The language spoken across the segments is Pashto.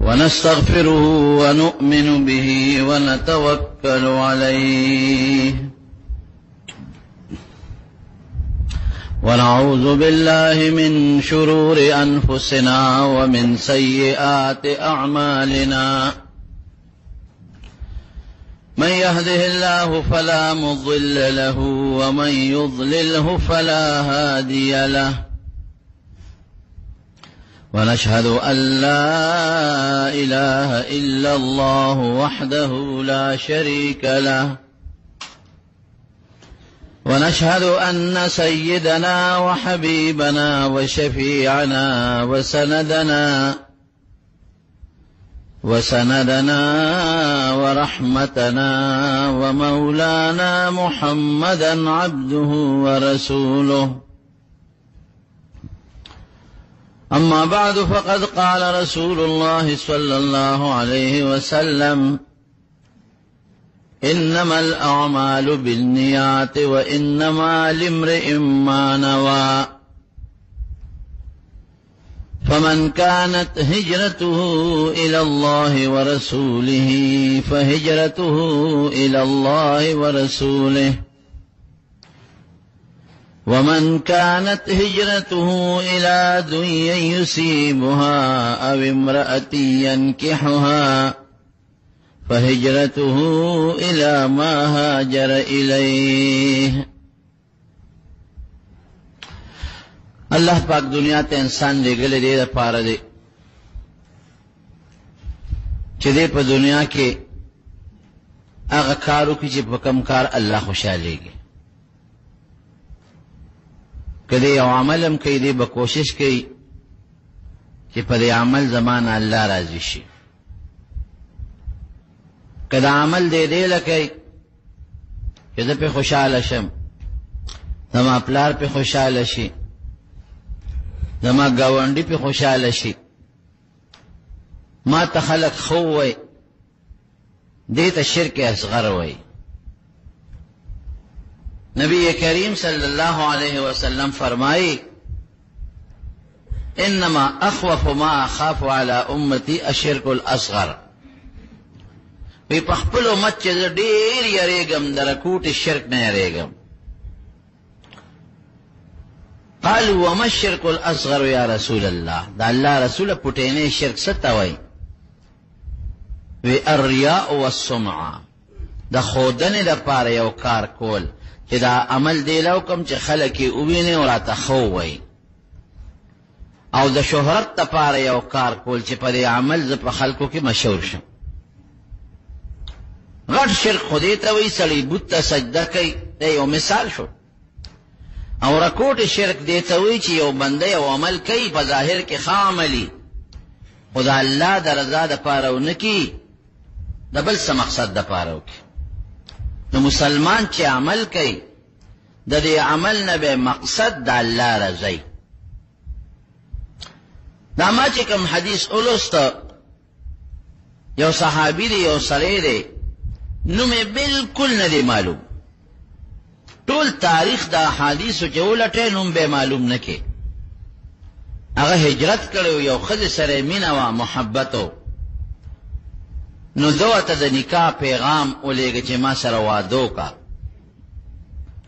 ونستغفره ونؤمن به ونتوكل عليه ونعوذ بالله من شرور أنفسنا ومن سيئات أعمالنا من يهده الله فلا مضل له ومن يضلله فلا هادي له ونشهد أن لا إله إلا الله وحده لا شريك له ونشهد أن سيدنا وحبيبنا وشفيعنا وسندنا ورحمتنا ومولانا محمدا عبده ورسوله أما بعد فقد قال رسول الله صلى الله عليه وسلم إنما الأعمال بالنيات وإنما لامرئ ما نوى فمن كانت هجرته إلى الله ورسوله فهجرته إلى الله ورسوله ومن كانت هجرته إلى دنيا يصيبها أو امرأة ينكحها فهجرته إلى ما هاجر إليه. اللہ پاک دنیا تے انسان لے گلے دے دا پارا دے چھ دے پا دنیا کے اغا کارو کی چھ پا کم کار اللہ خوشا لے گے کدے یو عملم کئی دے با کوشش کئی چھ پا دے عمل زمان اللہ راضی شی کدا عمل دے دے لکئی چھ دا پہ خوشحال شم دما پلار پہ خوشحال شی زما گاونڈی پہ خوشحال شی ما تخلق خو وی دیتا شرک اصغر وی. نبی کریم صلی اللہ علیہ وسلم فرمائی انما اخوف ما اخاف على امتی الشرک الاصغر وی پخپل امت چیز دیر یریگم درکوٹ شرک نہ یریگم. قالوا وما الشرك الأصغر يا رسول الله دا الله رسول پټینه شرک ستوي وی الرياء والسمعه دا خودنه د پاره یو کار کول چې دا عمل دی لو کوم چې خلک یې وویني او راته خو وي او د شهرت د پاره یو کار کول چې په دې عمل ز په خلکو کې مشهور شم. غټ شرک خدای ته وی سړی بت ته سجده کوي دا یو مثال شو او رکوټ شرک دیتا وی چې یو بنده یو عمل کوي په ظاهر کې ښه عملي خدا الله د رضا د پاره ونکي د بل څه مقصد د پاره وکي. نو مسلمان چې عمل کوي د دې عمل نه به مقصد د الله رضای. دا ما چې کوم حدیث اولست یو صحابي دی یو سړی دی نو مې بالکل نه دی معلوم ټول تاریخ دا حدیثو چې ولټه نوم به معلوم نکي. هغه هجرت کړو یو خځه سره مینا وا محبتو نو دوته د نکاح پیغام ولېږي چې ما سره واده کا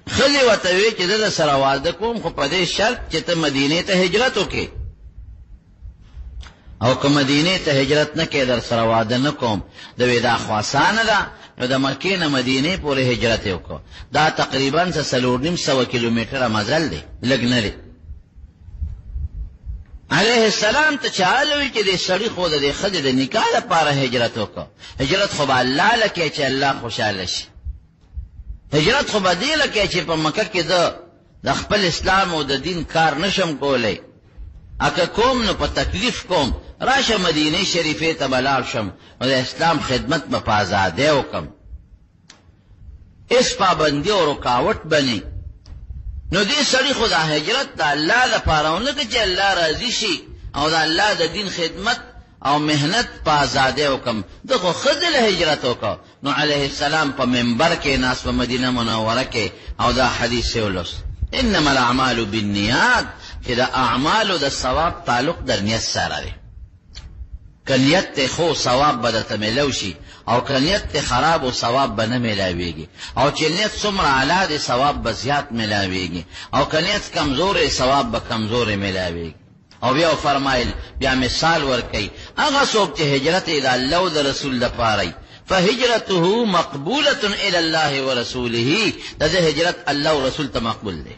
خځه وته وی چې د سره واده کوم خو په دې شرط چې ته مدینه ته هجرت وکې او که مدینه ته هجرت نه کې در سره واده نه کوم د ودا خواصانه ده نو د مکې نه مدینه پورې هجرت وکړه. دا تقریبا 350 کیلومتره مزل دی لګ نه دی. علیه السلام ته چالوي چې د سړی خو د خځې د نکاح لپاره هجرت وکړه. هجرت خو به الله لکه چې الله خوشاله شي. هجرت خو به دی لکه چې په مکه کې د خپل اسلام او د دین کار نشم کولای اکه کوم نو په تکلیف کوم راشه مدینه شریفه ته بلال شم او د اسلام خدمت په آزادۍ وکم اس پابندی او رکاوټ بني. نو دې سړی خدا هجرت د الله لپاره ونه چې الله راضي شي او د الله د دین خدمت او مهنت په آزادۍ وکم دغه خذل هجرت وکړه. نو علیه السلام په منبر کې ناس په مدینه منوره کې او دا حدیث ولوس انما الاعمال بالنیات چې د اعمالو د ثواب تعلق د نیت سره دی. که نیت ته خو ثواب به درته میلاو شي، او که نیت ته خراب و ثواب به نه میلاویږي، او چې نیت څومره اعلی دی ثواب به زیات میلاویږي، او که نیت کمزور ثواب به کمزور میلاویږي. او بیا فرمایل، بیا مثال ورکوي، هغه څوک چې هجرت د الله او د رسول دپاره فهجرته مقبوله الی الله ورسوله، د دې هجرت الله او رسول ته مقبول دی.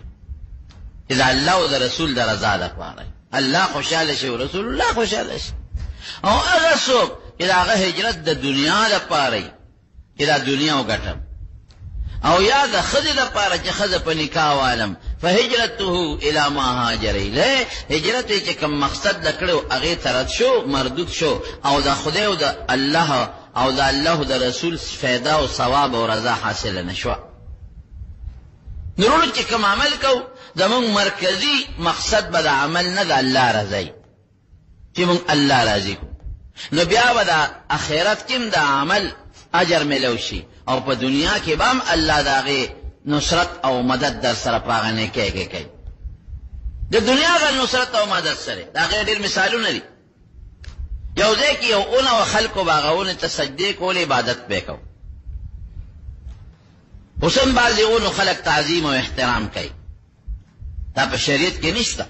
اذا الله او د رسول د رضا دپاره الله خوشاله شي او رسول الله خوشاله شي. او هغه څوک چې هغه هجرت د دنیا لپاره چې دا دنیا وګټم، او یا د ښځې لپاره چې ښځه په نکاح والم، فهجرته الی ما هاجر الیه، هجرت یې چې کوم مقصد د کړو هغې ته رد شو، مردود شو، او د خدای او د الله او د الله د رسول فایده او ثواب او رضا حاصله نه شوه. نورو چې کوم عمل کو زمونږ مرکزي مقصد به د عمل نه د الله رضایي، چې مونږ الله راضي کو، نو بیا به د اخرت کې هم د عمل اجر میلو شي، او په دنیا کې به هم الله د هغې نصرت او مدد در سره په هغه نیکۍ کې کوي. د دنیا غل نصرت او مدد سره د هغې ډېر مثالونه دي. یو ځای کې یو اونه و خلکو به هغه اونې ته سجدې کولې، عبادت به یې کو. اوس هم بعضې اونو خلک تعظیم او احترام کوي، دا په شریعت کې نشته.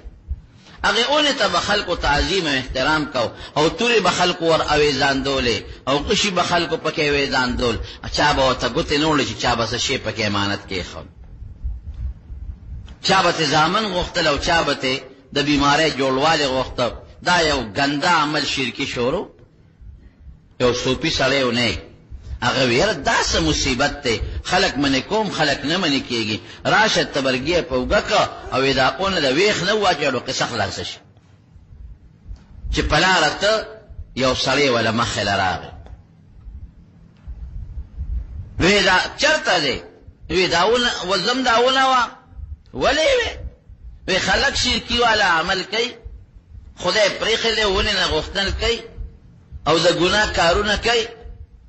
هغې اونې ته به خلکو تعظیم او احترام کو، او تورې به خلکو ور اویزاندولې، او قشي به خلکو پکې ویزاندول، چا به ورته ګوتې نه وړلې چې چا به څه شی پکې امانت کېښود، چا به تې زامن غوښتل، او چا به تې د بیمارۍ جوړوالی غوښته. دا یو ګنده عمل شرکي شروع. یو صوفي سړی و نیک، هغه ویل دا څه مصیبت دی، خلک منې کوم خلک نه منې کېږي، راشه تبرګې په اوږه که او دا اونه د ویښ نه وواچوړو قصه خلاصه شي. چې په لاره ته یو سړی وله مخې له راغی، وی دا چرته دی؟ وی دا اونه وزم دا اونه وه. ولې وی؟ وی خلک شرکي والا عمل کوي، خدای پرېښی دی، ونې نه غوښتل کوي، او د ګناه کارونه کوي.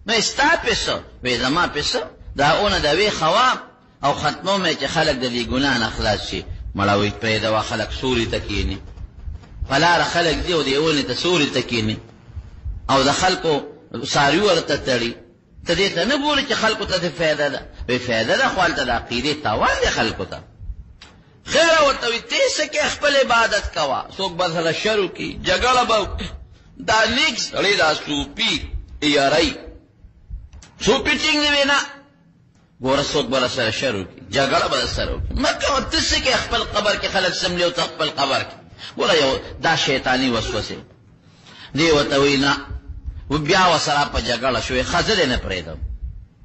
نو ستا پېڅه؟ وی زما پېڅه؟ دا اونه د ویښه وه، او ختموم یې چې خلک د دې ګناه نه خلاص شي. مړه وی پرېږده، خلک سوري ته کښېني، په لاره خلک ځي او دې اونې ته سوري ته کښېني، او د خلکو څاروي ورته تړي. ته دې ته نه ګورې چې خلکو ته دې فایده ده؟ وی فایده ده، خو هلته د عقیدې تاوان دی خلکو ته. خیره ورته وي ته څه کې خپل عبادت کوه، څوک به سره شر وکړي، جګړه به دا نیک سړی دا صوفي یاری صوفي ټینګ نه وي، نه ګوره څوک به سره شر وکړي، جګړه به سره وکړي. مه کوه ته څه کې خپل قبر کې خلک سملي او ته خپل قبر کې. ګوره یو دا شیطاني وسوسې دی ورته وایي نه، بیا ورسره په جګړه شوې، ښه زه دې نه پرېږدم.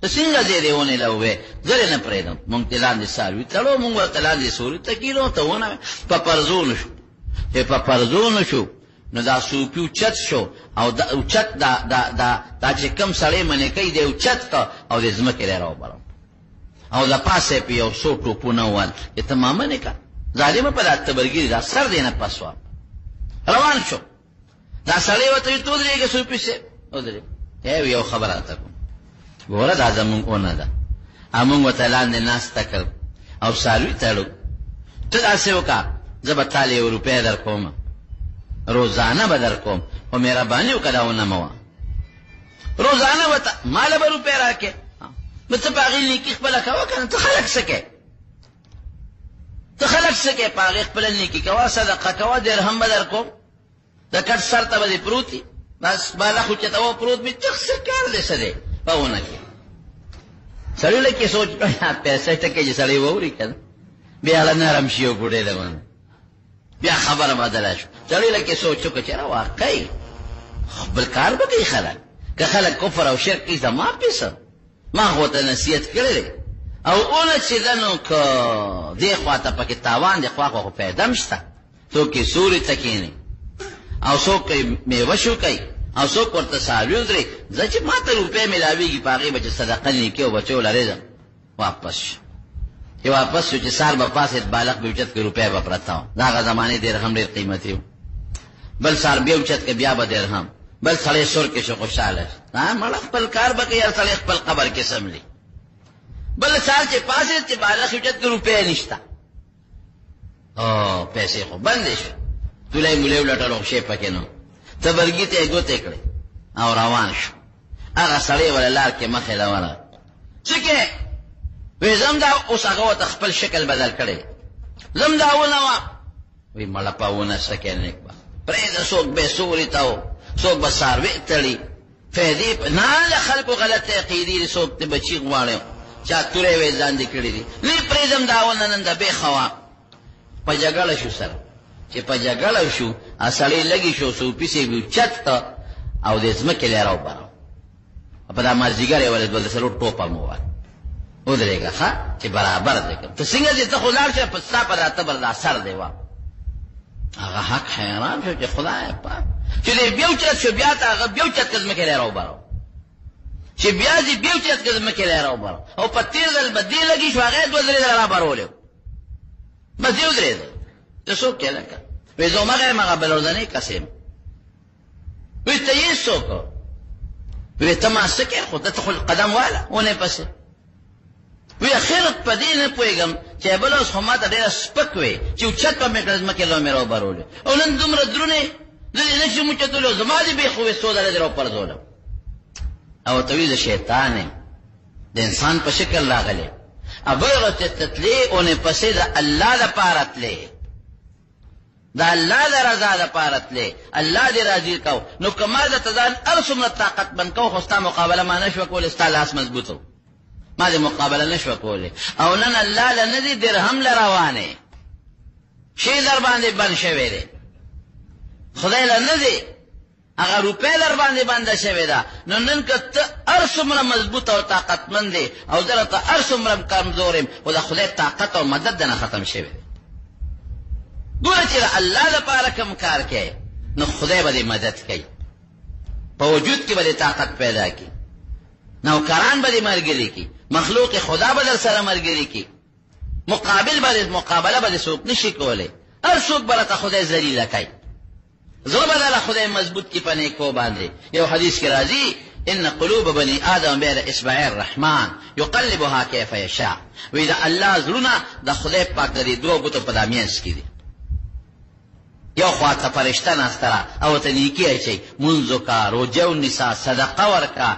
ته څنګه ځې دې ونې له ووې؟ زه دې نه پرېږدم، مونږ دې لاندې څاروي تړو، مونږ ورته لاندې سوري ته کښېنو، ته ونه په پرزونو شو. چې په پرزونو شو نو دا صوفي اوچت شو، او دا اوچت دا چې کوم سړی منې کوي دی اوچت که، او د ځمکې دی راوبرم، او د پاسه یې په یو څو ټوپونه ووهل چې ته ما منې که ظالمه، په دا تبرګي دا سر دی نه پس وه. روان شو، دا سړی ورته وي ته ودرېږه صوفي صاحب، ودرېږه. یو خبره راته کوم، ګوره دا زمونږ اونه ده، مونږ ورته لاندې ناسته کړ او څاروي تړو، ته داسې وکړه زه به تاله 1 روپۍ در کوم، روزانه به در کوم، خو مهرباني وکړه دا ونه مه وه. روزانه به ماله به روپۍ راکړې، نو ته په هغې نیکي خپله کوه که نه، ته خلک څه کوې؟ ته خلک څه کوې؟ په هغې خپله نیکي کوه، صدقه کوه، درهم به در کوم، د کټ سر ته به دې پروت وي، بس بالا خو چې ته و پروت وي، ته څه کار دی څه دی په ونه کې؟ سړی لکې سوچ کړه، پیسې ټکې چې سړی واوري که نه، بیا هله نرم شي او ګوډې ده باندې، بیا خبره بدله شو. سړی لکې سوچ وکړه چې را واقعي بل کار به کوي خلک، که خلک کفر او شرک کوي زما پیسه، ما خو ته نصیحت کړی دی، او اونه چې ده نو که دې خوا ته پکې تاوان دی، خوا خو فایده هم شته. څوک یې سوري ته کښېني، او څوک یې میوه شو کوي، او څوک ورته څاروي ودرې. زه چې ما ته روپۍ میلاوېږي په هغې به چې صدقه نیکي او بچو لرې واپس شو. چې واپس شو چې سار به پاسېد، بالغ به اوچت کړي، روپۍ به پرته وه. د هغه زمانې درهم ډېر قیمتي و. بل سار بیا اوچت کړي، بیا به درهم، بل سړی سور کې شو، خوشحاله شو. مړه خپل کار به کوي، هر سړی خپل قبر کې سملي. بل سار چې پاسېد چې بالغ اوچت کړي، روپۍ نشته. او پیسې خو بندې شو تولای مولای ولټلو شی پکې نو تبرګی ته ګوتې کړې او روان شو هغه سړی ولا لار کې مخې لونه څکه وې زم دا اوس هغه ته خپل شکل بدل کړي زم دا ونه وی مړه پاونه سکه نه پرې د څوک به سوري تاو څوک به ساروي تړي فېدی نه خلکو غلط عقیدې څوک ته بچی غواړي چا تورې وې ځان دې کړې دي نه پرې زم دا ونه نن د به خوا په جګړه شو سره چې په جګړه شو اصلي لګي شو سو پیسې وی چت او د ځمکې لراو بارو په دا مرزګره ولې ول سره ټوپه مو وای او درېګه ښا چې برابر دې ته څنګه دې ته خلار شه په ستاپ راته بر دا سر دی وا هغه حق حیران شو چې خدای پاک چې دې بیو چت شو بیا ته هغه بیو چت ځمکې لراو بارو چې بیا دې بیو چت ځمکې لراو بارو او په تیر دل بدی لګي شو هغه دوه درې را بارولې بس یو درې ده څه کې لکه وې زما ما بلوزنه قسم وې ته یې څوک وې ته ما سکه خو ته خپل قدم والا ونه پسې وې اخرت پدې نه پويګم چې بل اوس هم ته ډېر سپک وې چې چت په مکرز مکه لو مې راو بارول او نن دومره درونه دې نه چې مو چتلو زما دې به خو سودا درو پر زول او توې شیطان د انسان په شکل راغله ابغه تتلې اونې پسې د الله لپاره تلې دا الله د رضا لپاره تلې الله دې راضي کو نو کما د تزان ارسم طاقت بن کو خو ستا مقابله ما نشو کول ستا لاس مضبوطو ما دې مقابله نشو کول او نن الله لنذي درهم لروانه شي در باندې بن شوي دي خدای لنذي اگر روپے در باندې باندې شوي دا نو نن کته ارسمره مضبوط او طاقتمند دي او درته ارسمره کمزورم او د خدای طاقت او مدد نه ختم شوي ګوره چې الله لپاره کوم کار کوي نو خدای به مدد کوي په وجود کې به طاقت پیدا کوي نوکران به مرګري کوي مخلوق خدا به در سره مرګري کوي مقابله به څوک نشي کولای هر څوک برته خدای ذلیل کوي زړه بدل خدای مضبوط کی پنه کو باندې یو حدیث کې راځي ان قلوب بني ادم بين اصبع الرحمن يقلبها كيف يشاء واذا الله زړونه د خدای پاک لري دوه بوته په دامینس کې دي یو خواته فرشتہ ناسترا او ته نیکی اچي منځو کا روجو نساء صدقه ورکا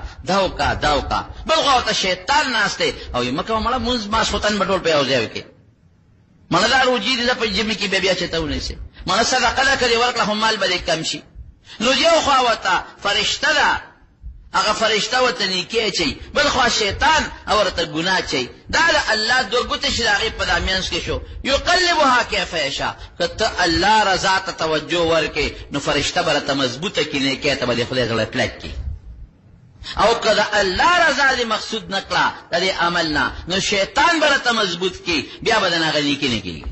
داوکا بل خواته شیطان ناشته او مکه مړه منځ ما شوتن بټول په اوځي کې مړه دا روجي دې په جمی کې بیا چته ونی سي مړه صدقه کوي ورکړه هم مال به کم شي نو یو خواته فرشتہ دا هغه فرشتہ وته نیکی اچي بل خوا شیطان او ورته ګناه چي دا الله دوګته شراغي په دامینس کې شو يقلبها كيف يشاء کته الله رضا ته توجه ورکي نو فرشتہ برته مضبوطه کې نه کې ته به خدای غلط لکې او کله الله رضا دې مقصود نکړه د عملنا نو شیطان برته مضبوط کې بیا بدن غلي کې نه کېږي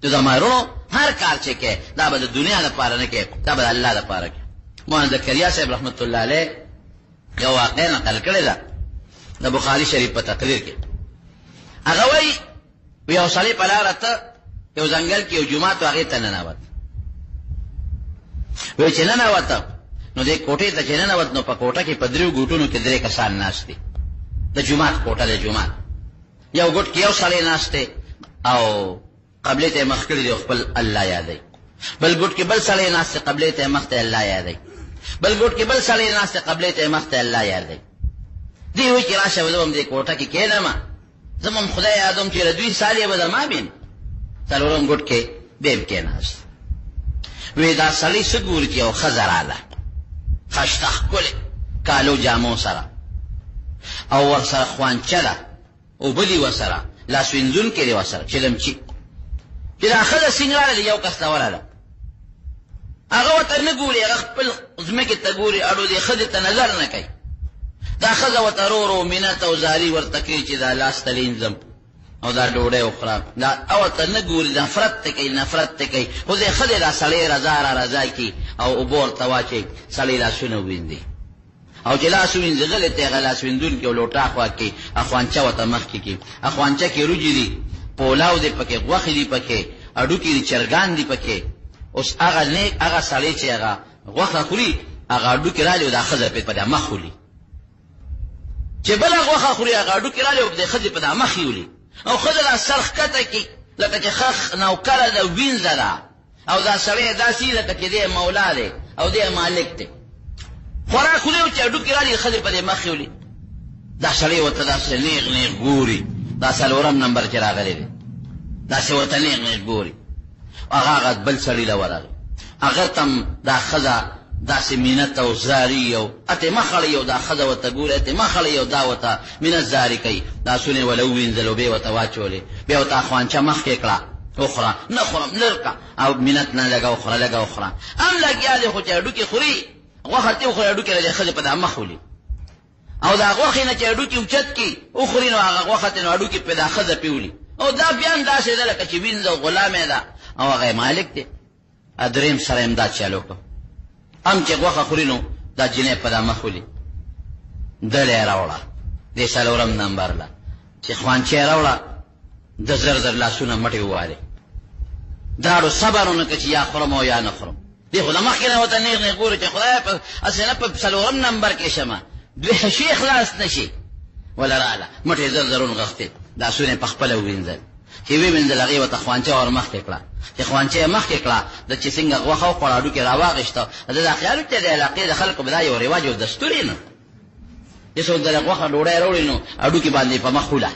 ته زمارو هر کار چې کې دا به د دنیا لپاره نه کې دا به الله لپاره کې مولانا زکریا صاحب رحمت الله علیه یو واقعه نقل کړی ده د بخاری شریف په تقریر کې هغه وایي یو سړی په لاره ته یو ځنګل کې یو جومات هغې ته ننوت وایي چې ننوت نو دې کوټې ته چې ننوت نو په کوټه کې په دریو ګوټونو کې درې کسان ناست دي د جومات کوټه د جومات یو ګوټ کې یو سړی ناست دی او قبلې ته مخ کړی دی خپل الله یادوي بل ګوټ کې بل سړی ناست دی قبلې ته مخ ته الله یادوي بل ګوټ کې بل سړی ناست دی قبلې ته مخ ته الله یادوي دی وایي چې راشه وزم دې کوټه کې کېنم زموږ خدای یادوم چې دوی سالې به ما بین څلورم ګوټ کې بیم کېناست وی دا سړی څه ګوري چې یو ښځه راله خشته ښکلې کالو جامو سره او ورسره خوانچه ده اوبه دي ورسره لاس وینځونکې دي ورسره چلمچي چې دا ښځه سینګاره دی یو کس ته ورغله هغه ورته نه ګوري هغه خپل ځمکې ته ګوري اړو دې ښځې ته نظر نه کوي دا ښځه ورته ورو مینت او زاري ورته کوي چې دا لاس ته لینځم او دا ډوډۍ وخوره دا ورته نه ګوري نفرت ته کوي خو دې ښځې دا سړی رضا کي او اوبه ورته واچوي سړی لاسونه ووینځي او چې لاس ووینځي غلی ته هغه لاس ویندونکي او لوټه خوا کړي اخوانچه ورته مخکې کړي اخوانچه کې روجي دي پولاو دی پکې غوښې دي پکې اډوکې دي چرګان دي پکې اوس هغه نیک هغه سړی چې هغه غوښه خوري هغه اډوکې راځي او دا ښځه پرې په دا مخ ولي چې بله غوښه خوري هغه اډوکې راځي او د ښځې په دا مخ یې ولي او ښځه دا سر ښکته کړي لکه چې خخ نوکره ده وینځه ده او دا سړی داسې لکه چې دی مولا دی او دی مالک دی خوراک خو دی چې هډوکي رالي ښځې په دې مخ یې ولي دا سړی ورته داسې نیغ نیغ ګوري دا 4 نمبر چې راغلی دی داسې ورته نیغ نیغ ګوري هغه بل سړي له ورغی هغه ته دا ښځه داسې مینت او زاري او اته مخړی او دا ښځه ورته ګوري اته مخړی او دا ورته مینت زاري کوي لاسونه ولو وینځلو بیا ورته واچولې بیا ورته خوانچه مخکې کړه اخرى نه خورم لرکه او مینت نه لګه اخرى لګه اخرى هم لګیا دی خو چې هډوکي خوري غوښه تې وخوري هډوکي له ښځې په دا مخ ولي او دا غوښې نه چې هډوکي اوچت کړي وخوري نو هغه غوښه تې نو هډوکي په دا ښځه پیولي او دا بیا هم داسې ده لکه چې وینځه او غلامې ده او هغه مالک دی دریم سره هم دا چالو کړه هم چې غوښه خوري نو دا جنۍ په دا مخ ولي دلې یې راوړه دې 4 نمبر له چې خوانچې یې راوړه د زر لاسونه مټې ووارې داړو صبر ونه کړه چې یا خورم او یا نه خورم دې خو د مخکې نه ورته نیغ نیغ ګوري چې خدای هسې نه په 4 نمبر کې شمه دوی شي خلاص نه شي ولا راله مټې زر ونغښتې لاسونه یې په خپله ووینځل چې ووینځل هغې ورته خوانچه ور مخکې کړه چې خوانچه یې مخکې کړه د چې څنګه غوښه وخوړه هډوکې راواغېسته د دا خیال چې د علاقې د خلکو به دا یو رواج او دستور یې نه چې څوک د غوښه ډوډۍ راوړي نو هډوکې باندې په مخ وله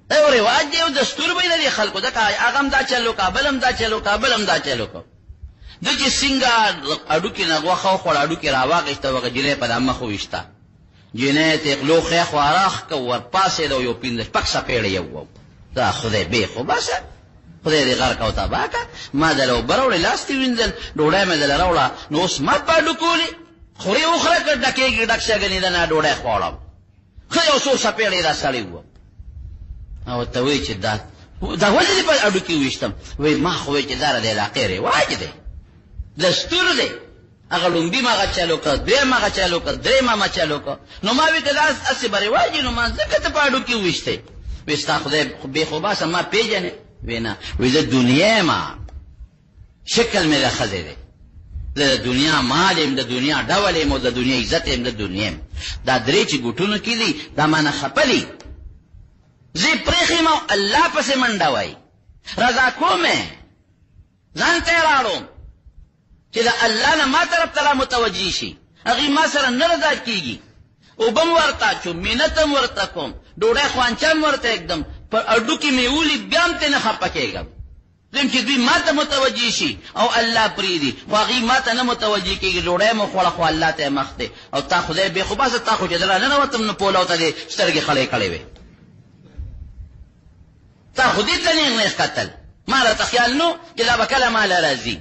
دا یو رواج دی او دستور به یې لري خلکو ځکه هغه هم دا چل وکړه بل هم دا چل وکړه بل هم دا چل وکړه د چې څنګه هډوکې نه غوښه وخوړه هډوکې راواغېسته هغه جنۍ په دا مخ وویسته جنۍ ته غلو خیخ واراخ که ورپاسېده او یو 15 څپېړه یې ووو دا خدای بې خو باسه خدای دې غر کا او تباه کا ما دله اوبه راوړې لاس دې وینځل ډوډۍ مې دله راوړه نو اوس ما په هډوکو ولي خورې وخوره که ډکېږي ډک شه ګنې ده نه ډوډۍ خوړم ښه یو څو څپېړې دا سړی ووم او ورته وایي چې دا ولې دې په هډوکي وویشتم وایي ما خو وایي چې دا د علاقې رواج دی دستور دی هغه لومبي ما هغه چالو کړ دویم هغه چالو کړ درېیمه ما چالو کړ نو ما وایي که دا هسې به رواج وي نو ما ځکه ته په هډوکي وویشتې وایي ستا خدای بې خوباسه ما پېژنې وینا وی د دنیا ما شکل مې د ښځې دی د دنیا مال یم د دنیا ډول یم او د دنیا عزت یم د دنیا یم دا درې چې ګوټونو کې دي دا مانه خپلي زه یې پرېښیم او الله پسې منډه وایي رضا کومې ځان ته یې راړم چې د الله نه ما طرف ته را متوجه شي هغې ما سره نه رضا کېږي اوبه م ورته اچوم مینت هم ورته کوم ډوډۍ خوانچه هم ورته اږدم پر هډوکي مې ولي بیا هم ترې نه خفه کېږم زم چې دوی ما ته متوجه شي او الله پرېږدي خو هغې ما ته نه متوجه کېږي ډوډۍ مو خوړه خو الله ته یې مخ دی او تا خدای بې خو باسه تا خو چې د راننوتم نو پولاو ته دې سترګې خړې کړې وې تا خو دې ته نیغ نیغ کتل ما راته خیال نو چې دا به کله ما له راځي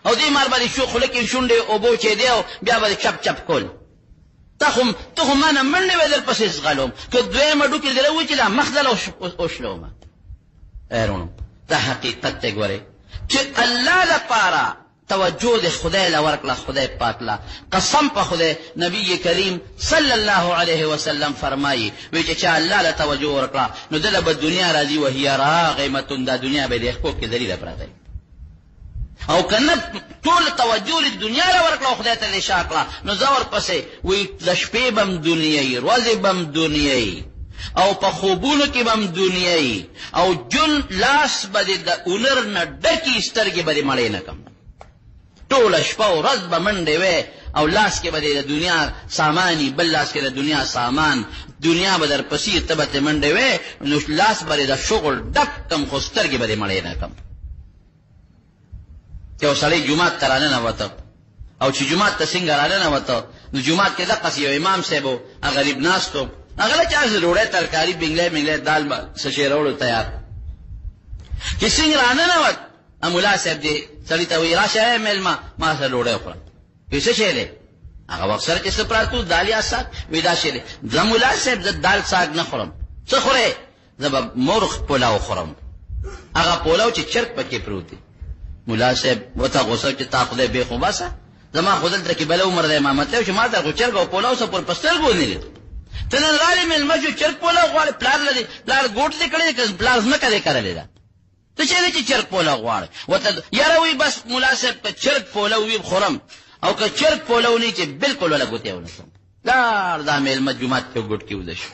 او دې مال به دې خوله کې شونډې اوبو چېدې او بیا به دې چپ چپ کول ته خو ما نه منډې وې در پسې زغلوم که دویم هډوکي دله ووایي چې دا مخ دله وشلومه ایرونو دا حقیقت دی ګورې چې الله لپاره توجه د خدای له ورکړه خدای پاک له قسم په خدای نبی کریم صلی الله علیه وسلم فرمایي وی چې چا الله له توجه ورکړه نو دله به دنیا راځي وهي راغمة دا دنیا به د ښکو کې ذلیله پراته او کنه ټول توجه له دنیا له ورکړه خدای ته شا کړه نو زور پسې وی د شپې بم دنیاي ورځې بم دنیاي او په خوبونو کې بم دنیاي او جن لاس به د اونر نه ډکې سترګې به مړې نه کم ټوله شپه او ورځ به منډې وې او لاس کې به د دنیا ساماني بل لاس کې د دنیا سامان دنیا به در پسې ته به ترې منډې وې نو لاس به د شغل ډک کم خو سترګې به مړې نه کم یو سړی جومات ته راننوته او چې جومات ته څنګه راننوته نو جومات کې دقسې یو امام صاحب و غریب ناست و هغه له چا سره ډوډۍ ترکاري بنګلی دال څه شی راوړو تیار چې څنګه راننوت ملا صاحب دې سړي ته وایي راشه مېلمه ما سره ډوډۍ وخوره وایي څه شی دی هغه وخت سره چې څه پراته دال یا ساګ وایي دا شی دی زه ملا صاحب زه دال ساګ نه خورم څه خورې زه به مرغ پولاو خورم هغه پولاو چې چرګ پکې پروت دی ملا صاحب وته غوسه چې تا خدای بې خو باسه زما خو دلته کې بله عمر د امامت دی چې ما ته خو چرګ او پولاو څه پر په سترګو نه لید ته نن رالې مېلمه شو چرګ پولاو غواړې پلار لري پلار ګوټ دې کړی که پلار ځمکه دې کرلې ده ته چې دی چې چرګ پولاو غواړې ورته یاره وایي بس ملا صاحب که چرګ پولاو وي خورم او که چرګ پولاو نه چې بلکل وله ګوتې ونه کړم لاړ دا مېلمه جومات کې ګوټ کې وده شو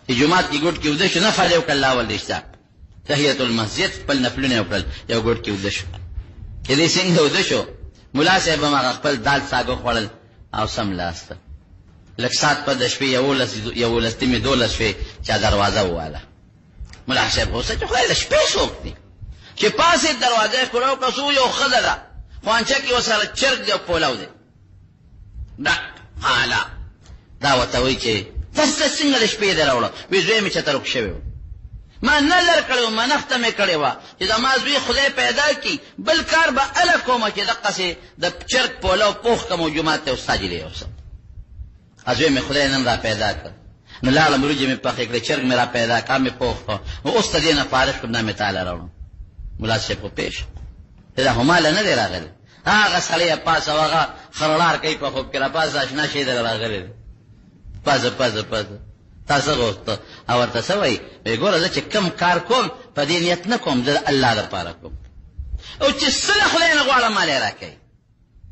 چې جومات کې ګوټ کې وده شو نه فایده وکړه الله ولې شته تحیت المسجد خپل نفلونه وکړل یو ګوټ کې وده شو چې دې څنګه وده شو ملا صاحب هغه خپل دال ساګو خوړل او سم لاسته لږ ساعت په د شپې یولس تیمې 12 شوې چا دروازه وواله ملا صاحب اوسه چې خدای د شپې څوک دی چې پاسې دروازه کړو کسو یو ښځه ده خوانچه کې وسره چرګ دی او پولاو دی دا حالا دا ورته وایي چې تاسو څنګه د شپې دی راوړه وایي زوی مې چېرته روک شوی و ما نظر کړی و منښته مې کړې وه چې زما زوی خدای پیدا کړي بل کار به هله کومه چې دقسې د چرګ پولاو پوخ کړم او جومات ته استاجي یوسم زوی مې خدای نن را پیدا کړ نو لاړم وریجې مې پخې کړې چرګ مې را پیدا کړ مې پوخ کړ نو اوس ته دې نه فارغ کړم دا مې تاله راوړم ملا صاحب په پیش دا هماله نه دی راغلی هغه سړی پاسه هغه خرړار کوي په خوب کې را پاسه اشنا شی در راغلی پاسه تاسو غوښته او ورته څه وایي ګوره زه چې کم کار کوم په دې نیت نه کوم زه د الله دپاره کوم او چې څه له خدای نه غواړم مال یې راکوي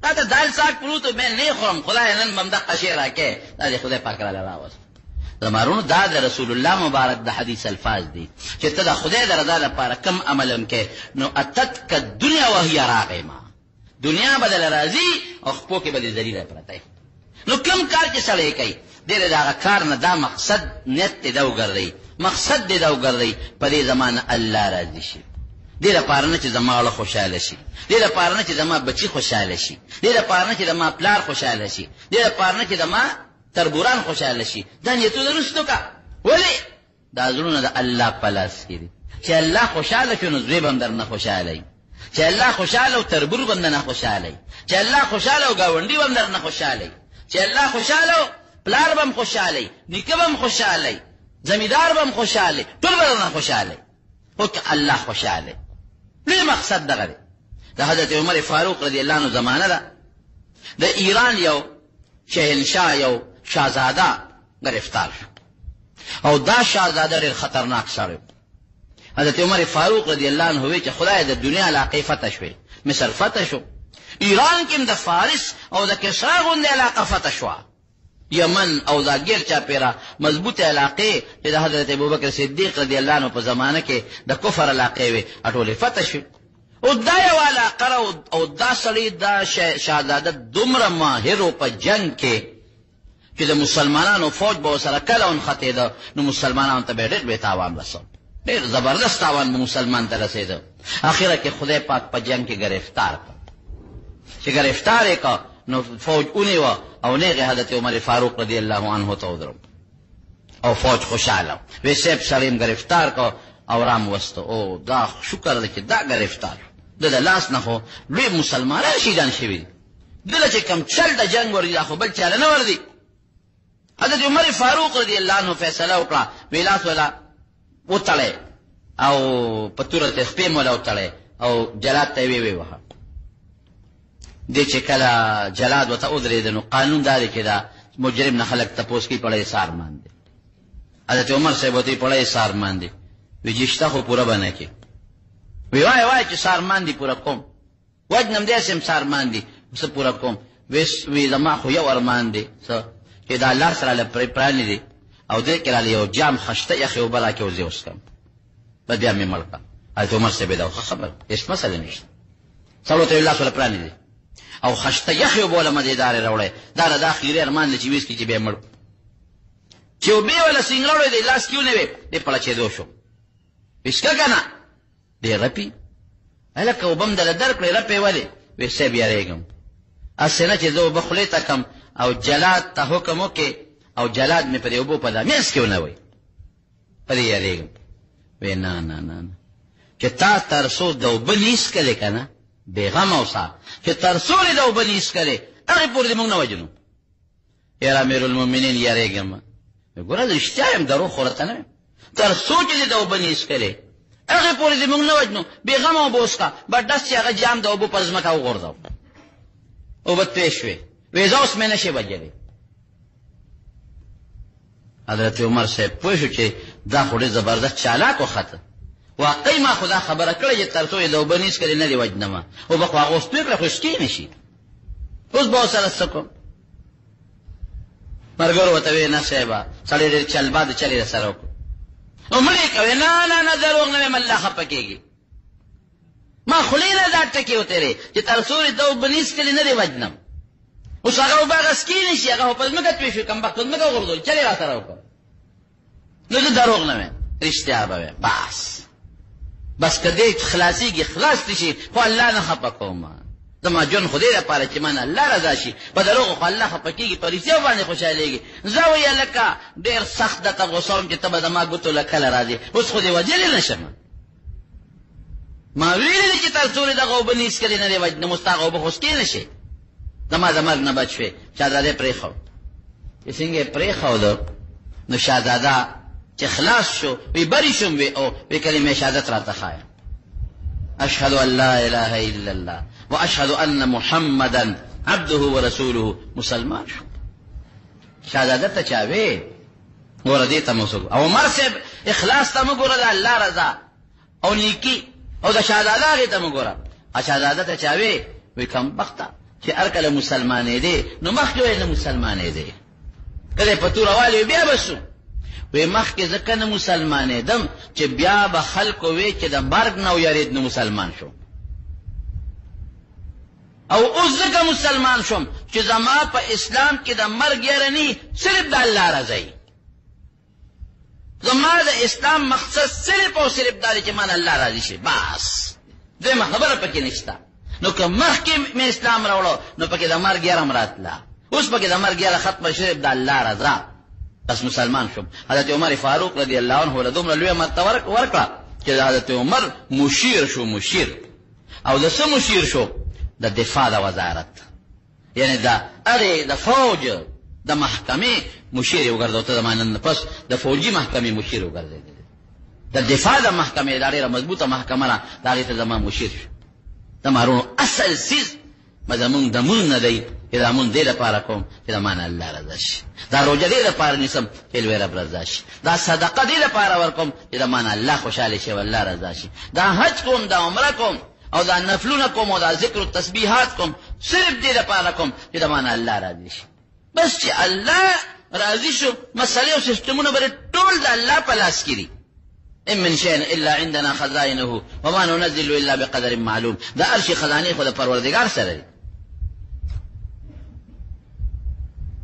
تا ته دال ساګ پروت و مې نه خورم خدای نن به همدقه شی راکوي دا د خدای پاک راله راوست زمارونو دا د رسول الله مبارک د حدیث الفاظ دي چې ته د خدای د رضا لپاره کم عمل هم کې نو اتتک الدنیا وهي راغمه دنیا بدل راځي او خپو کې به دې ذلیله پرته نو کم کار چې سړی کوي دیر دا کار نه دا مقصد نیت دې دا وګرځي مقصد دې دا وګرځي په دې زمانه الله راضي شي دې لپاره نه چې زما له خوشاله شي دې لپاره نه چې زما بچي خوشاله شي دې لپاره نه چې زما پلار خوشاله شي دې لپاره نه چې زما تربوران خوشاله شي دا نیتونه رسټو کا ولی دا زړونه د الله په لاس کې دي چې الله خوشاله شي نو زوی هم درنه خوشاله وي چې الله خوشاله او تربور هم درنه خوشاله وي چې الله خوشاله او گاونډي هم درنه خوشاله وي چې الله خوشاله پلار بم خوشاله نیکه بم خوشاله زمیدار بم خوشاله ټول بدن خوشاله او که الله خوشاله لې مقصد دغه دی د حضرت عمر فاروق رضی الله عنه زمانه ده د ایران یو شهنشاه یو شاهزاده گرفتار شو او دا شاهزاده ډېر خطرناک سړی حضرت عمر فاروق رضی الله عنه وی چې خدای د دنیا علاقې فتح شوې مصر فتح شو ایران کې د فارس او د کسرا غونډې علاقه فتح شو یمن او دا غیر چا پیرا مضبوطه علاقې چې د حضرت ابوبکر صدیق رضی الله عنه په زمانه کې د کفر علاقې وي اټولې فتح شو او دا یو علاقه او دا سړی دا شاهزاده دومره ماهر په جنگ کې چې د مسلمانانو فوج به سره کله اون خطیده نو مسلمانانو ته ډېر به تاوان رسول ډېر زبردست تاوان به مسلمان ته رسیده اخره کې خدای پاک په جنگ کې گرفتار کړ چې گرفتار کړ نو فوج اونیو او نه حضرت عمر فاروق رضی الله عنه ته ودرو او فوج خوشاله وی سیب سلیم گرفتار کو او رام وستو او دا شکر دې چې دا گرفتار د لاس نه خو لوی مسلمانان شهیدان شوي دله چې کم چل د جنگ ورې خو بل چاله نه وردی حضرت عمر فاروق رضی الله عنه فیصله وکړه ویلاس ولا وتړې او پتوره خپې مولا وتړې او جلاد ته وی وها دې چې کله جلاد وته ودرېد نو قانون دا دی چې دا مجرم نه خلق تپوس کی پړې سار مان دي حضرت عمر صاحب وته پړې سار مان دي وجشته خو پورا باندې کې وای چې سار مان دي پورا کوم وجنم دې سم سار مان دي څه پورا کوم وی زما خو یو ارمان دي څه چې دا الله سره له پرانی دي او دې کړه یو جام خشته یخ او بلا کې وځي اوس کم په بیا مې ملکه حضرت عمر صاحب دا خبر هیڅ مسله نشته څلوته الله سره پرانی دي او خشته یخ بوله مزیدار راوړې دا د اخیری ارمان چې ویس کې چې به مړ چې به ولا سنگړې دی لاس کیونه وي دې پړه چې دو شو وشکا کنه دې رپی الکه وبم دل درکړې رپې ولې وې سې بیا رېګم اسنه چې زه بخلې تکم او جلاد ته حکم وکي او جلاد مې په دې وبو په دامیس کې ونه وي په دې رېګم وې نه چې تا ترسو د وبلیس کله کنه بیغم اوسا چې ترسول د وبلیس کله هغه پور دې موږ نه وجنو یا امیر المؤمنین یا رېګم ګوره د اشتیایم درو خورته نه ترسو چې د وبلیس کله هغه پور دې موږ نه وجنو بیغم او بوسکا بډس چې هغه جام د وبو پزمکا وغورځاو او بته شوي وېزا اوس مې نشي بجلې حضرت عمر صاحب پوه شو چې دا خو ډېر زبردست چالاک وخته واقعي ما خدا خبره کړې چې ترڅو د وبنيس کړي نه دی وجنما او بخو هغه ستوي کړ خوشکی نشي اوس به سره سکو مرګور وته نه صاحب سړی ډېر چل باد چلی سره مړی کوي نه دروغ نه ویم الله خفه کېږي. ما خولې نه دا ټکې وتېرې چې تر څورې ته بنیس کلي نه دی وجنم. اوس هغه به غسکي نه شي، هغه په ځمکه توی شو، کمبخت په ځمکه وغورځول، چلې را سره وکړه. نو زه دروغ نه ویم، رښتیا به ویم. بس که دې خلاصېږي خلاص دې شي، خو الله نه خفه کوم. زما ژوند خو دې لپاره چې من الله رضا شي. په دروغو خو الله خفه کېږي، په رښتیا باندې خوشحالېږي. زه ویې لکه ډېر سخت درته غوسه وم چې ته به زما ګوتو له کله راځې، اوس خو دې وجلې نه شم. ما ویلې چې تر څورې دغه اوبه نیس کلي نه دی وجنم، اوس تا هغه اوبه خو څکې نه شي. زما د مرګ نه بچ شوې. شهزاده پرېښود. چې څنګه یې پرېښودو نو شهزاده چې خلاص شو وی بری شم وی کلمه شهادت راته ښایه. اشهد ان لا اله الا الله واشهد ان محمدا عبده ورسوله. مسلمان شو. شهزاده ته چا وی ګوره دې ته موسو او عمر صاحب اخلاص ته مګوره د الله رضا او نیکی او د شهزاده هغې ته مګوره. شهزاده ته چا وی کم بخته چې هر کله مسلمانې دی نو مخکې وی نه مسلمانې دی، کله په توره والي بیا بسو وی مخکې ځکه نه مسلمانېدم چې بیا به خلکو وی چې د مرګ نه ویرېد نو مسلمان شوم، او اوس ځکه مسلمان شوم چې زما په اسلام کې د مرګ یره نه صرف د الله رضا یي. زما د اسلام مقصد صرف او صرف دا دی چې من الله راضي شي. بس دویمه خبره پکې نشته. نو که مخکې مې اسلام راوړو نو پکې د مرګ یره م راتله، اوس پکې د مرګ یره ختمه صرف د الله رضا. بس مسلمان شوم. حضرت عمر فاروق رضی الله عنه له دومره لویه مرتبه ورکړه چې حضرت عمر مشیر شو. مشیر او د څه مشیر شو؟ د دفاع د وزارت، یعنی د فوج د محکمې مشیر یې وګرځاو. ته زما نن پس د فوجي محکمې مشیر وګرځېدې، د دفاع د محکمې دا ډېره مضبوطه محکمه ده، د هغې ته زما مشیر شو. د مارونو اصل څیز به زمونږ د مونږ نه دی چې دا مونږ دې لپاره کوم چې د مانه الله رضا شي، دا روژه دې لپاره نیسم چې لوی رب رضا شي، دا صدقه دې لپاره ورکوم چې د مانه الله خوشحاله شي او الله رضا شي، دا حج کوم، دا عمره کوم او دا نفلونه کوم او دا ذکر و تسبیحات کوم صرف دې لپاره کوم چې د مانه الله راضي شي. بس چې الله راضي شو مسئلې او سیستمونه به ټول د الله په لاس کې دي. ان من شيء الا عندنا خزائنه وما ننزل الا بقدر معلوم. دا هر شي خزانه خو د پروردگار سره دي.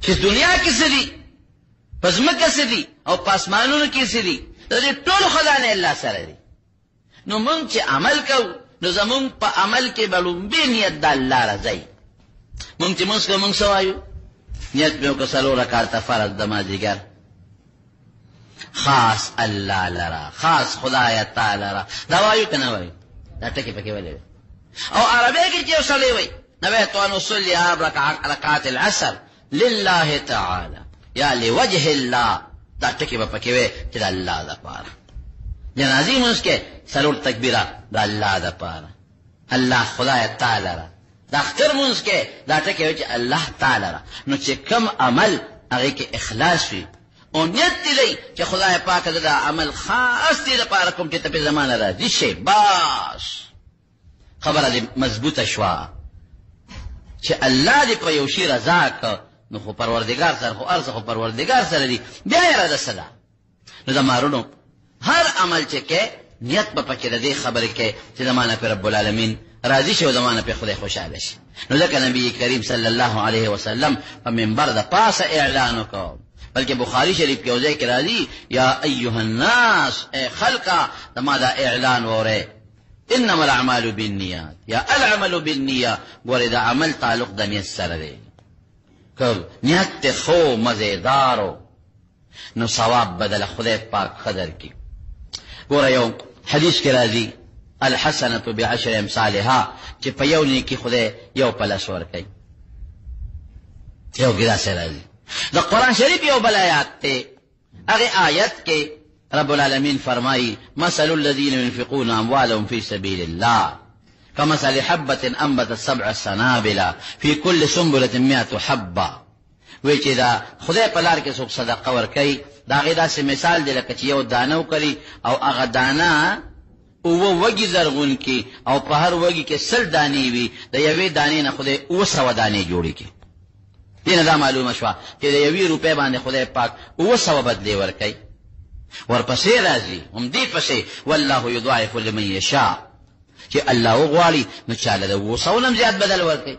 چې دنیا کې څه دي، په ځمکه څه دي او په اسمانونو کې څه دي، د دې ټولو خزانې الله سره دي. نو موږ چې عمل کوو نو زمونږ په عمل کې به لومبې نیت د الله رضا وي. موږ چې مونځ کوو موږ څه وایو؟ نیت مې وکړه څلور رکعته فرض د مازدیګر خاص الله لرا، خاص خدای تعالی لرا. دا وایو که نه وایو؟ دا ټکي پکې ولې او عربی کې چې یو سړی وایي نویت ان اصلي رکعات العصر لله تعالی یا لوجه الله، دا ټکي به پکې وایي چې د الله دپاره. جنازې مونځ کې څلور تکبیره د الله دپاره، الله خدای تعالی لرا. د اختر مونځ کې دا ټکي وایي چې الله تعالی لرا. نو چې کم عمل هغې کې اخلاص وي او نیت دی چې خدای پاک دا عمل خاص دی لپاره کوم چې ته په زمانه راځي شي، بس خبره دې مضبوطه شوه چې الله دې په یو شي رضا که نو خو پروردګار سره خو ارزه خو پروردګار سره دی، بیا یې اراده څه ده. نو د مارونو هر عمل چې کې نیت به پکې د دې خبرې کې چې زمانه په رب العالمین راضي شي او زمانه په خدای خوشاله شي. نو ځکه نبی کریم صلی الله علیه وسلم په منبر د پاسه اعلان وکړ، بلکہ بخاری شریف کے وجہ کے راضی یا ایها الناس اے خلقا تما دا اعلان وره انما الاعمال بالنیات یا العمل بالنیه ګوره دا عمل تعلق د نیت سره دی. که نیت خو مزیدارو نو ثواب بدل خدای پاک قدر کی. ګوره یو حدیث کې راځي الحسنه بعشر امثالها چې په یو نیکی خدای یو پلس ورکړي. یو ګدا سره راځي دا قرآن شریف یو بل آیات تے اگے آیت کے رب العالمین فرمائی مثل الذین ينفقون اموالهم في سبيل الله كمثل حبة انبتت 7 سنابل في كل سنبلة 100 حبة. وی چې دا خدای په لار کې څوک صدقه ورکوي دا هغې داسې مثال دی لکه چې یو دانه وکړي او هغه دانه اووه وږي زرغون کړي او په هر وږي کې 100 دانې وي، د یوې دانې نه خدای 200 دانې جوړې کړي. دینه دا معلومه شوه چې د 1 روپۍ باندې خدای پاک 200 بدلې ورکوي. ورپسې راځي هم دې پسې والله یضاعف لمن یشاء چې الله وغواړي نو چاله د 200 زیات بدل ورکړي.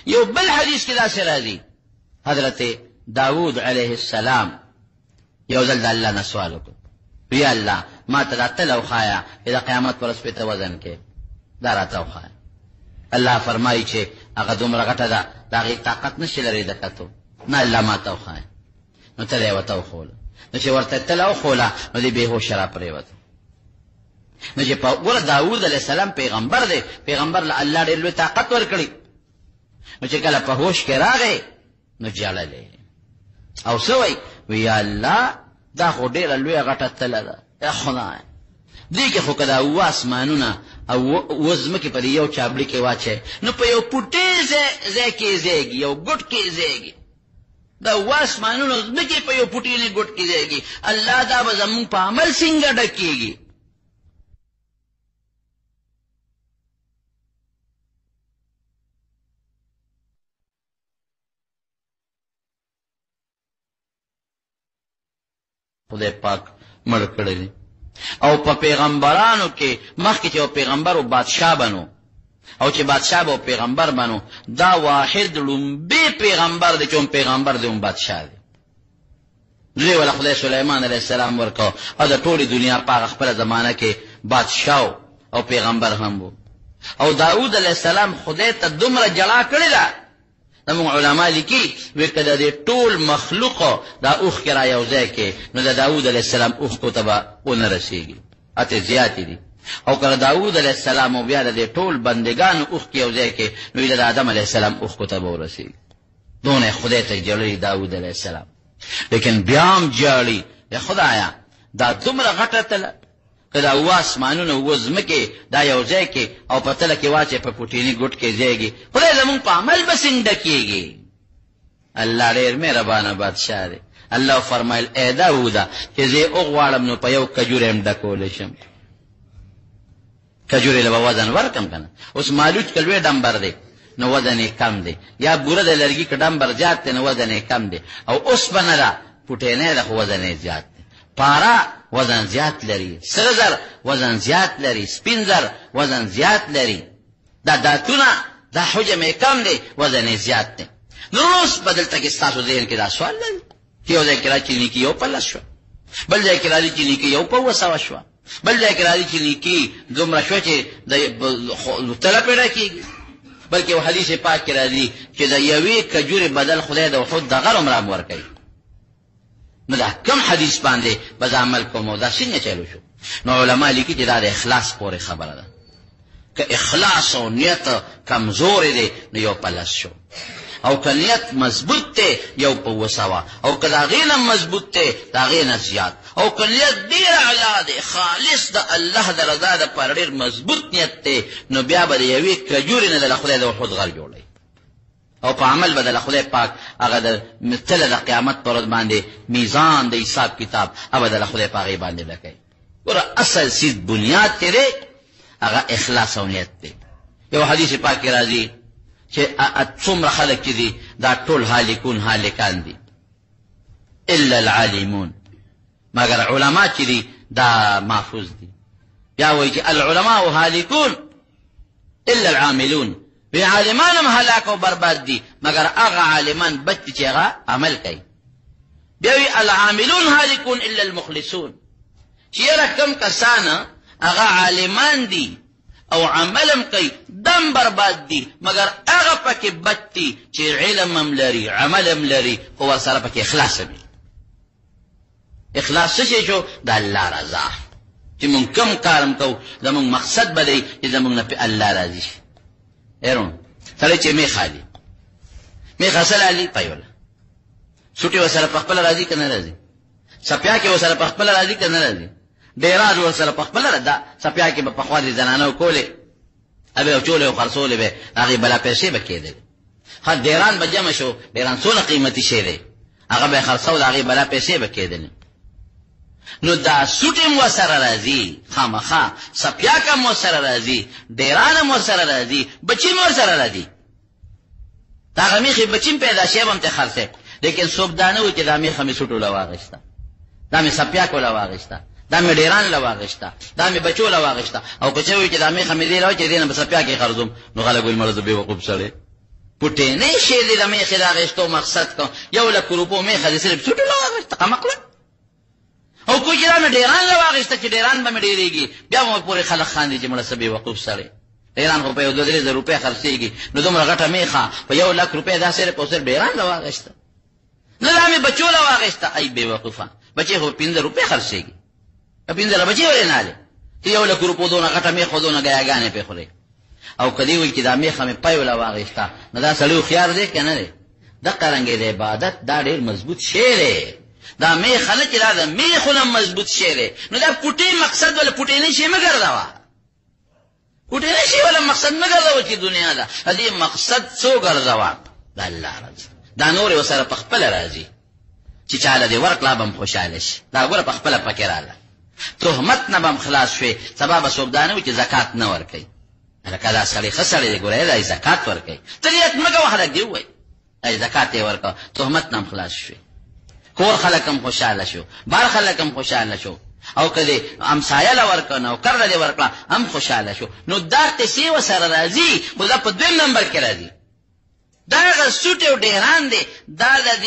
یو بل حدیث کې داسې راځي حضرت داود علیه السلام یو ځل د الله نه سوال وکړ یا الله ما ته دا تل وښایه چې د قیامت پر ورځ په وزن کې دا راته وښایه. الله فرمایي چې هغه دومره غټه ده د هغې طاقت نشي لري د کتو نه الله ما ته وښایه. نو تله یې ورته وښوله نو چې ورته تله وښوله نو دې بېهوشه را پرېوته. نو چې ګوره داود علیه السلام پیغمبر دی پیغمبر له الله ډېر لوی طاقت ورکړي. نو چې کله په هوش کې راغی نو جړلې او څه وایي وی یا الله دا خو ډېره لویه غټه تله ده یا خدای دې کې خو که دا 7 اسمانونه او 7 ځمکې په دې یو چابلي کې واچوې نو په یو پوټې ځای کې ځایږي یو ګوټ کې ځایږي. دا 7 اسمانونه ځمکې په یو پوټې ګوټ کې ځایږي. الله دا به زمونږ په عمل څنګه ډکېږي. خدای پاک مړ کړی دی او په پیغمبرانو کې مخکې چې یو پیغمبر او بادشاه بنو او چې بادشاه او پیغمبر بنو دا واحد لومبی پیغمبر دی چې هم پیغمبر دی هم بادشاه دی. دوی ولا خدای سلیمان علیه السلام ورکو او د ټولې دنیا په خپله زمانه کې بادشاه او پیغمبر هم وو. او داود علیه السلام خدای ته دومره جلا کړې ده زموږ علما لیکي وی که د دې ټول مخلوقو دا اوښ کې را یو ځای کې نو د داود علیه السلام اوښکو ته به ونه رسېږي اته زیاتې دي. او که د داود علیه السلام او بیا د دې ټول بندګانو اوښ کې یو ځای کې نو د آدم علیه السلام اوښکو ته به ورسېږي. دونه خدای ته جړلی داود علیه السلام لیکن بیا هم جړي یا خدایا دا دومره غټه تله که دا 7 اسمانونه 7 ځمکې دا یو ځای کې او په تله کې واچې په پوټیني ګوټ کې ځایږي خدای زمونږ په عمل به څنګه کېږي. الله ډېر مهربانه بادشاه دی. الله فرمایل ای داوده چې زه وغواړم نو په یو کجورې هم ډکولی شم. کجورې له به وزن ورکم که نه. اوس مالوچ که لوی ډمبر دی نو وزن یې کم دی یا بوره د لرګي که ډمبر زیات دی نو وزن یې کم دی. او اوسپنه ده پوټینی ده خو وزن یې زیات دی. پاره وزن زیات لري سره زر وزن زیات لري سپین زر وزن زیات لري. دا داتونه دا حجم یې کم دی وزن یې زیات دی. نو اوس به دلته کې ستاسو ذهن کې دا سوال لري چې یو ځای کې راځي چې نیکي یو په 10 شوه بل ځای کې راځي چې نیکي یو په 200 شوه بل ځای کې راځي چې نیکي دومره شوه چې د تله پیدا کېږي. بلکې یو حدیث پاک کې راځي چې د یوې کجورې بدل خدای د احد د غر عمره هم ورکوي. نو دا کم حدیث باندې به زه عمل کوم او دا څنګه چلو شو؟ نو علما لیکي چې دا د اخلاص پورې خبره ده. که اخلاص او نیت کمزور دی نو یو په 10 شو او که نیت مضبوط دی یو په 200 او که د هغې نه مضبوط دی د هغې نه زیات او که نیت ډېر اعلی دی خالص د الله د رضا دپاره ډېر مضبوط نیت دی نو بیا به د یوې کجورې نه د خدای د احد غر جوړوي او په عمل به د خدای پاک هغه د تله د قیامت پر ورځ باندې میزان د حساب کتاب هغه د خدای په هغې باندې ډکوي. ګوره اصل سیز بنیاد چې دی هغه اخلاص او نیت دی. یو حدیث پاک کې راځي چې څومره خلک چې دي دا ټول هالکون هالکان دي الا العالمون مگر علما چې دي دا محفوظ دي. بیا وایي چې العلماء هالکون الا العاملون وی عالمان هم هلاک او برباد دي مگر هغه عالمان بچ چې هغه عمل کوي. بیا وی العاملون هالکون الا المخلصون چې یاره کم کسانه هغه عالمان دي او عملم کوي دم برباد دي مگر هغه پکې بچ دي چې علم هم لري عمل هم لري خو ورسره پکې اخلاص وي. اخلاص څه شو؟ د الله رضا چې مونږ کم کارم کوو زمونږ مقصد به دی چې زمونږ نه پې الله راضي شي. ایرون سړی چې میخ خالي میخ اصل علي پایوله سوټي ورسره په خپله راځي که نه راځي؟ سپیا کې ورسره په خپله راځي که نه راځي؟ ډېراز ورسره په خپله دا سپیا کې به پخوا د زنانو کولې ابې او چولې او خرڅولې به هغې بلا پیسې به کېدلې. ښه ډېران به جمع شو ډېران څونه قیمتي شی دی هغه به یې خرڅول هغې بلا پیسې به کېدلې. نو دا سوټ هم ورسره راځي خامخا سپیاک هم ورسره راځي ډېران هم ورسره راځي بچي هم ورسره راځي. د هغه میخې بچي هم پیدا شی به هم ترې خرڅې لیکن څوک دا نه وي چې دا میخه مې سوټ وله واخېسته دا مې سپیاک ولا واغشتا، دا مې ډیران لا واغشتا، دا مې بچو لا واغشتا، او که چوي چې دا مې خمې دی راو چې دینه سپیاکې خرزم، نو خلک ویل مرزه به وقوف سره پټې نه شي دې د مې خلاغشتو مقصد کو یو لک روپو مې خالي صرف څټ لا واغشتا قمقله، او کوی چې دا مې ډیران لا واغشتا چې ډیران به مې ډیریږي، بیا مو پورې خلک خاندي چې مرزه به وقوف سره ډیران خو په 2-3 روپے خرڅيږي، نو دومره غټه میخه په 1 لک روپے دا سره په سر ډیران لا واغشتا، نه دا مې بچو لا واغشتا، ای بے وقوفه بچي خو 15 روپے خرڅيږي، 15 بچي ولې نه لې چې 1 لک روپو دونه غټه میخه دونه غیاګانې په خوري، او کدی وی چې دا میخه مې پای ولا واغشتا، نو دا سړیو خيار دی کنه دی، د قرنګې د عبادت دا ډیر مضبوط شی دی، دا میخه نه چې دا میخه نه مضبوط شی دی، نو دا پټي مقصد ولا پټي نه شي مګر دا پټي نه شي ولا مقصد مګر دا چې دنیا دا دې مقصد څو ګرځوا د الله رضا، دا نور وسره په خپل راځي چې چاله دې ورکلا بم خوشاله شي، دا ګوره په خپل پکې رااله، تهمت نه بم خلاص شي، سبب سوبدانه چې زکات نه ورکي، لکه دا سړی خسړی دی ګوره دا زکات ورکي، تریت مګه وخت دی وای ای زکات یې ورکا، تهمت نه خلاص شي، کور خلکم خوشاله شو، بار خلکم خوشاله شو، او کله امسایه لا ورکنه او کړل دی ورکړه هم خوشاله شو، نو دا تسی وسره راځي، خو دا په 2 نمبر کې راځي، دا غسوټ او ډیران دی، دا د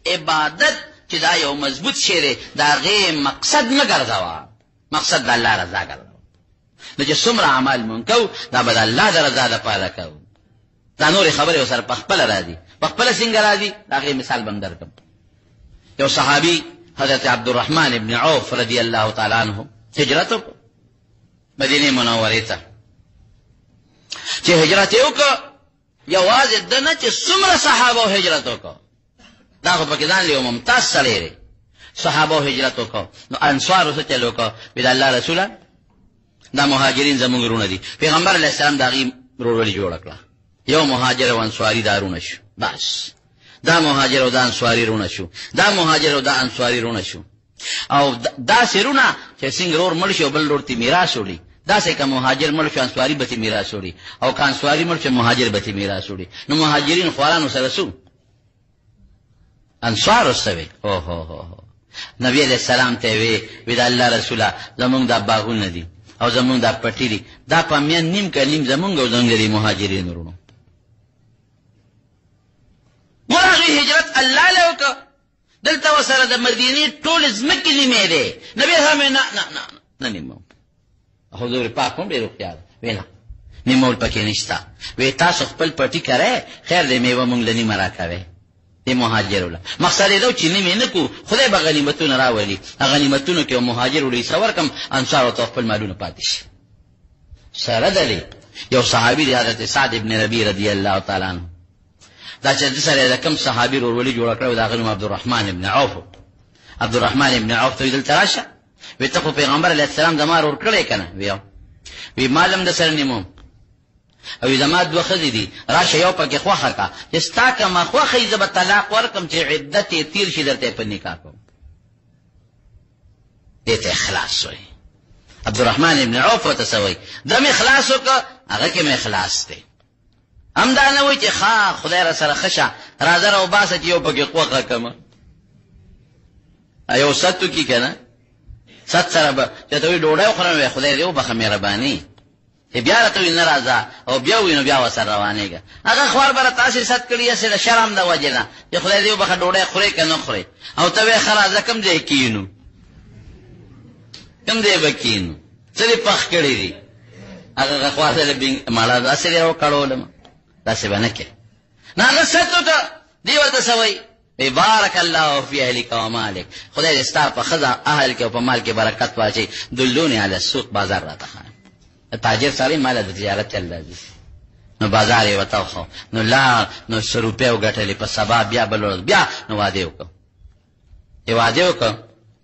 عبادت چې دا یو مضبوط شی دی، دا غي مقصد نه ګرځوا، مقصد د الله رضا ګرځوا، نو چې څومره اعمال مونږ کو دا به د الله د رضا لپاره کوو، دا نور خبره وسره په خپل راځي، په خپل څنګه راځي، دا غي مثال بم درکم. یو صحابي حضرت عبدالرحمن ابن عوف رضی اللہ تعالی عنہ ہجرت مدینه منوره ته چې هجرت وکړه، یوازې دنه چې څومره صحابه هجرت وکړه، دا خو پکې ځان له ممتاز سره صحابه هجرت وکړه، نو انصار وسه چلو کو بيد الله رسوله، دا مهاجرین زموږ رونه دي، پیغمبر علیه السلام دا غي رولې جوړ کړه، یو مهاجر او انصاری دارونه شو، بس دا مهاجر او دا انصاری رونه شو، دا مهاجر او دا انصاری رونه شو، او دا سرونه چې څنګه رور مړ شو بل ورته میراث وړي، دا څنګه مهاجر مړ شو انصاری به میراث وړي، او کان انصاری مړ شو مهاجر به میراث وړي، نو مهاجرین خوارانو سره سو انصار وسوي، او هو نبی علیہ السلام ته وی دا الله رسوله زمونږ د باغونه دي او زمونږ د پټی دي، دا پامین نیم کلیم زمونږ او زمونږ د مهاجرین ورونو، مرغی هجرت الله له وکړه، دلته وسره د مدینه ټول زمکه نیمه ده، نبی هم نه نیمه، حضور پاک هم ډیرو خیال وینا نیمه پکې نشتا، وی تاسو خپل پټی کرے خیر دې میوه مونږ لنی مرا کوي، دې مهاجر ولا مقصد دا چې نیمه نه کو خدای به غنیمتونه راولي، غنیمتونه کې مهاجر ولې سور کم انصار او خپل مالونه پاتې شي، سره دلی یو صحابي دی حضرت سعد ابن ربيع رضی الله تعالی عنہ، دا چې د سره د کم صحابي ورولې جوړ کړو، دا غنم عبدالرحمن ابن عوف، عبدالرحمن ابن عوف ته دل تراشه وی ته پیغمبر علیه السلام دمار ور کړی کنه، وی معلم د سره نیمو، او زما دوه خزې دي، راشه یو پکې خوخه کا چې ستا کما خوخه یې زب طلاق ورکم چې عدت یې تیر شي درته په نکاح کوم، دې ته اخلاص وي، عبدالرحمن ابن عوف وتسوي دم اخلاص وکړه، هغه کې مې اخلاص دی، هم دا نه وای چې خدای را سره خشه راځه او باسه چې یو پکې خوخه کما، ایو ستو کی کنه ست سره به چې ته وی ډوډۍ خورم خدای دې وبخه مهرباني، بیا ته نه راځه او بیا وینو بیا وسره روانېږي، هغه خبر بر تاسو ست کړی سره شرم د وجنه چې خدای دې وبخه ډوډۍ خوري کنه خوري، او ته وی خلاص کم ځای کینو کم ځای بکینو څه پخ کړی دي، هغه خبر سره بین مالا داسې یو کړولم داسې باندې کې نه هغه ستو ته دی ورته سوي، بارک الله فی اهلک و مالک، خدای دې ستا په خزا اهل کې او په مال کې برکت واچي، دلونی علی السوق بازار راته تاجر ساري مال د تجارت چل راځي، نو بازار یې وتاو خو نو لا نو 100 روپے وګټلې په سبا بیا بل بیا نو واده وکړ، ای واده وکړ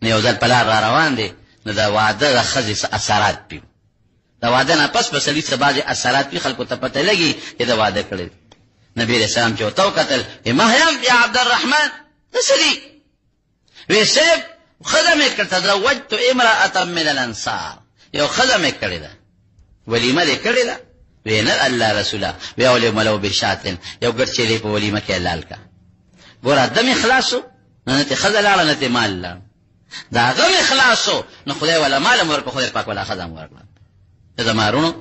نو یو ځل په لار را روان دي، نو دا واده د خزې اثرات پیو، دا واده نه پس په سړي څه باندې اثرات پی خلکو ته پته لګي چې دا واده کړی، نبی رسول الله چې تو قتل مهیم یا عبدالرحمن نسلی وی سیب خدمه کړ تزوجت امراه من الانصار، یو خدمه کړی دا ولیمه دې کړی دا، وین الله رسوله وی اول ملو بشاتن یو ګرچې په ولیمه کې حلال کا، ګور ادم اخلاصو نه ته خزل اعلی نه ته مال لا، دا غو اخلاصو نو خدای ولا مال ورکو خدای پاک ولا خدام ورکړه. زما رونو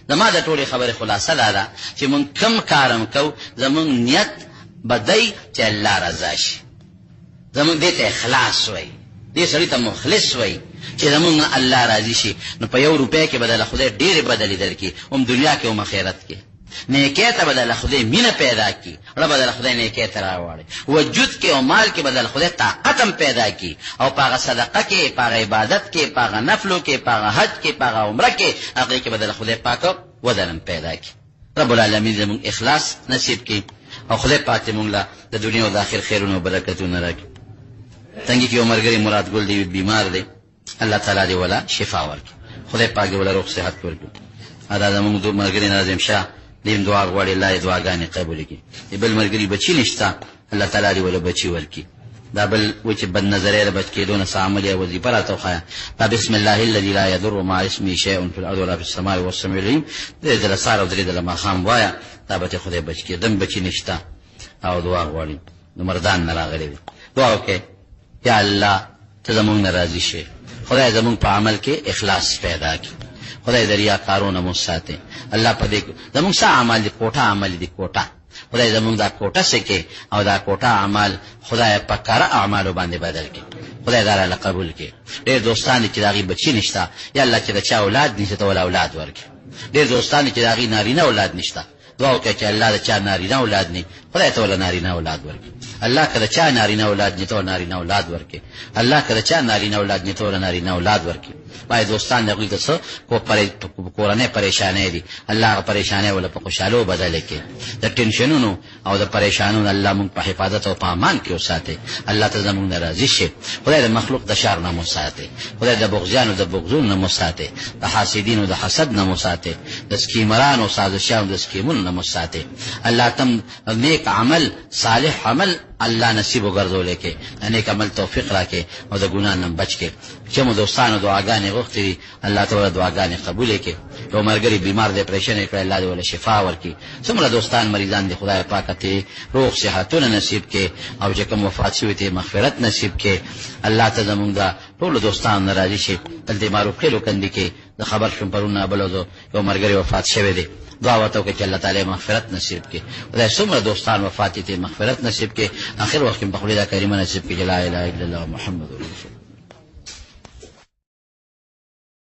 زما د ټولې خبره خلاصه ده چې مونږ کم کارم کو زمونږ نیت بدای چې الله رضا شي. زمونږ دې ته اخلاص وای، دې سړی ته مخلص وای چې زمونږ الله راضي شي. نو په 1 روپۍ کې بدله خدای ډېر بدلی درکې، هم دنیا کې هم آخرت کې. نیکی ته بدله خدای مینه پیدا کی، رب بدله خدای نیکی ته راوړي. وجود کې او مال کې بدله خدای طاقت هم پیدا کی، او پاغه صدقه کې، پاغه عبادت کې، پاغه نفلو کې، پاغه حج کې، پاغه عمره کې، هغه کې بدله خدای پاک ودلم پیدا کی. رب العالمین زموږ اخلاص نصیب کی او خدای پاک موږ له د دنیا او د آخرت خیرونه او برکتونه راکړي. څنګه چې عمر ګری مراد ګل دی بیمار دی، الله تعالی دې ولا شفا ورکړي، خدای پاک ولا روغ صحت ورکړي. ادا زموږ د مرګري ناظم شاه دیم دعا غواړي، الله دعاګانې قبول کړي. بل مرګري بچی نشتا، الله تعالی دې ولا بچی ورکړي. دا بل و چې بد نظرې له بچ کېدو نه عمل یا وظیفه راته وخایا. دا بسم الله الذي لا يضر مع اسمه شيء في الارض ولا في السماء والسميع العليم. دې د لسار او دې د مخام وایا، دا به خدای بچ کې دم بچی نشتا او دعا غواړي. نو مردان نه راغلي دعا وکړي، یا الله ته زمونږ ناراضي شي، خدای زمونږ په عمل کې اخلاص پیدا کړي، خدای دریا کارونه مو ساتي. الله په دې زمونږ څه عمل دي، کوټه عمل دي، کوټه خدای زمونږ دا کوټه سکه او دا کوټه عمل خدای په کار اعمال باندې بدل کړي، خدای دا له قبول کړي. ډېر دوستان چې داغي بچی نشتا، یا الله چې دا چا اولاد نشته ول اولاد ورکړي. ډېر دوستان چې داغي نارینه اولاد نشتا، دعا وکړه چې الله دا چا نارینه اولاد ني، خدای ته ول نارینه اولاد ورکړي. الله کله چا نارینه اولاد ني ته نارینه اولاد ورکړي. الله کله چا نارینه اولاد ني ته نارینه اولاد ورکړي. وای دوستان دغه څه کو کورانه پریشانې دي، الله پریشانې ولا په خوشاله بدل کړي. د ټینشنونو او د پریشانونو الله مونږ په حفاظت او په امان کې وساتي. الله ته زمونږ ناراضي شي، خدای د مخلوق د شر نه وساتي، خدای د بغضیانو د بغضون نه وساتي، د حاسدینو د حسد نه وساتي، د سکیمرانو او سازشانو د سکیمونو نه وساتي. الله تم نیک عمل صالح عمل الله نصیب وګرځولې کې، نیک عمل توفیق راکې او د ګناه نه بچ کې. چې مو دوستانو دعاګانې غوښتې، الله تعالی دعاګانې قبول کړي. یو مرګري بیمار دی، پریشان کړي، الله دې ول شفا ورکړي. څومره دوستان مریضان دي، خدای پاک ته روغ صحتونه نصیب کړي، او چې کوم وفات شوی ته مغفرت نصیب کړي. الله ته زموږ دا ټول دوستان ناراضي شي، بل دې معروف کړي کندي کې د خبر شم پرونه بلوزو یو مرګري وفات شوی دی. دعا وته کې الله تعالی مغفرت نصیب کړي. خدای څومره دوستان وفات ته مغفرت نصیب کړي. اخر وخت په خپل دا کریمه نصیب کړي. لا اله الا الله محمد رسول